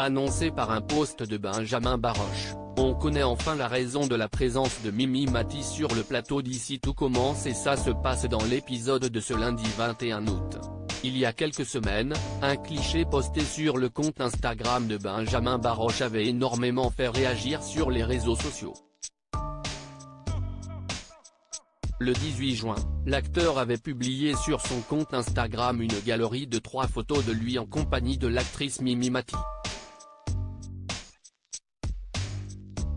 Annoncé par un post de Benjamin Baroche, on connaît enfin la raison de la présence de Mimi Mati sur le plateau d'Ici tout commence et ça se passe dans l'épisode de ce lundi 21 août. Il y a quelques semaines, un cliché posté sur le compte Instagram de Benjamin Baroche avait énormément fait réagir sur les réseaux sociaux. Le 18 juin, l'acteur avait publié sur son compte Instagram une galerie de 3 photos de lui en compagnie de l'actrice Mimi Mati.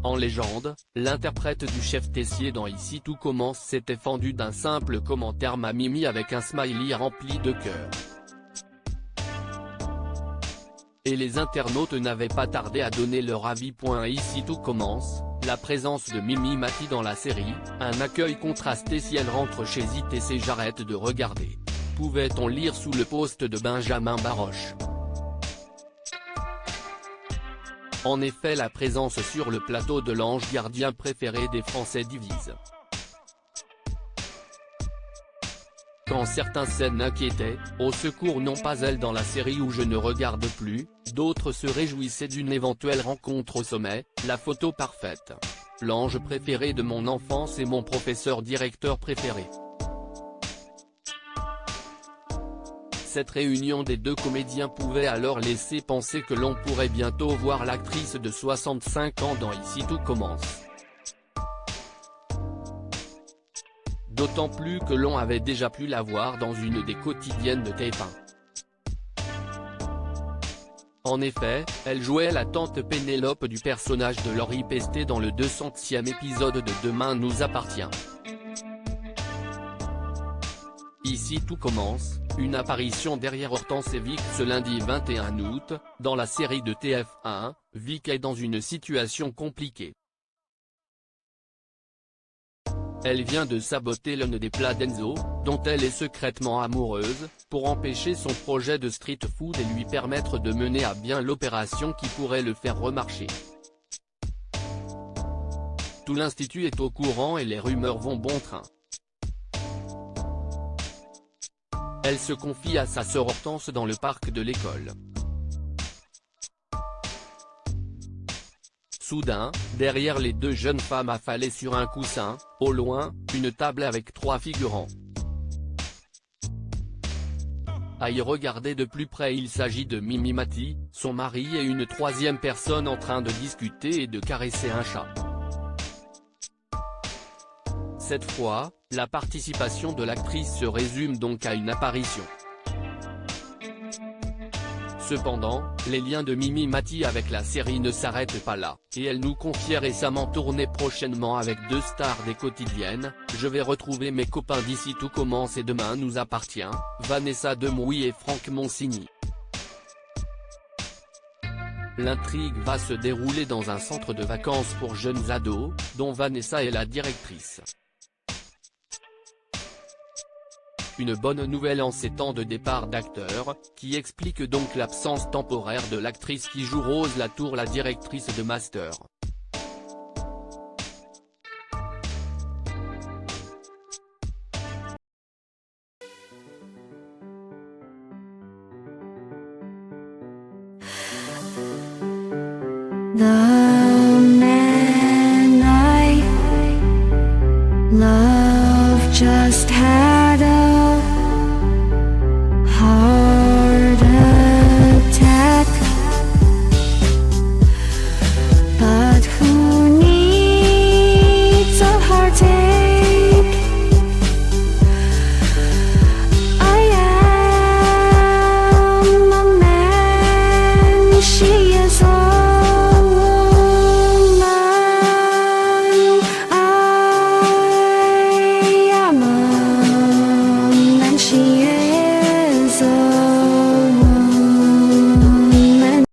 En légende, l'interprète du chef Tessier dans Ici tout commence s'était fendu d'un simple commentaire ma Mimi avec un smiley rempli de cœur. Et les internautes n'avaient pas tardé à donner leur avis. Ici tout commence, la présence de Mimi Mati dans la série, un accueil contrasté si elle rentre chez ITC. J'arrête de regarder. Pouvait-on lire sous le post de Benjamin Baroche. En effet, la présence sur le plateau de l'ange gardien préféré des Français divise. Quand certains scènes inquiétaient, au secours non pas elle dans la série où je ne regarde plus, d'autres se réjouissaient d'une éventuelle rencontre au sommet, la photo parfaite. L'ange préféré de mon enfance et mon professeur directeur préféré. Cette réunion des deux comédiens pouvait alors laisser penser que l'on pourrait bientôt voir l'actrice de 65 ans dans Ici tout commence. D'autant plus que l'on avait déjà pu la voir dans une des quotidiennes de TF1. En effet, elle jouait la tante Pénélope du personnage de Laurie Pestet dans le 200e épisode de Demain nous appartient. Ici tout commence, une apparition derrière Hortense et Vic ce lundi 21 août, dans la série de TF1, Vic est dans une situation compliquée. Elle vient de saboter l'un des plats d'Enzo, dont elle est secrètement amoureuse, pour empêcher son projet de street food et lui permettre de mener à bien l'opération qui pourrait le faire remarcher. Tout l'institut est au courant et les rumeurs vont bon train. Elle se confie à sa sœur Hortense dans le parc de l'école. Soudain, derrière les deux jeunes femmes affalées sur un coussin, au loin, une table avec 3 figurants. À y regarder de plus près, il s'agit de Mimi Mati, son mari et une 3e personne en train de discuter et de caresser un chat. Cette fois, la participation de l'actrice se résume donc à une apparition. Cependant, les liens de Mimi Mati avec la série ne s'arrêtent pas là, et elle nous confiait récemment tourner prochainement avec 2 stars des quotidiennes. Je vais retrouver mes copains d'Ici tout commence et Demain nous appartient, Vanessa Demouy et Franck Monsigny. L'intrigue va se dérouler dans un centre de vacances pour jeunes ados, dont Vanessa est la directrice. Une bonne nouvelle en ces temps de départ d'acteurs, qui explique donc l'absence temporaire de l'actrice qui joue Rose Latour, la directrice de Master. The man I love just had a heart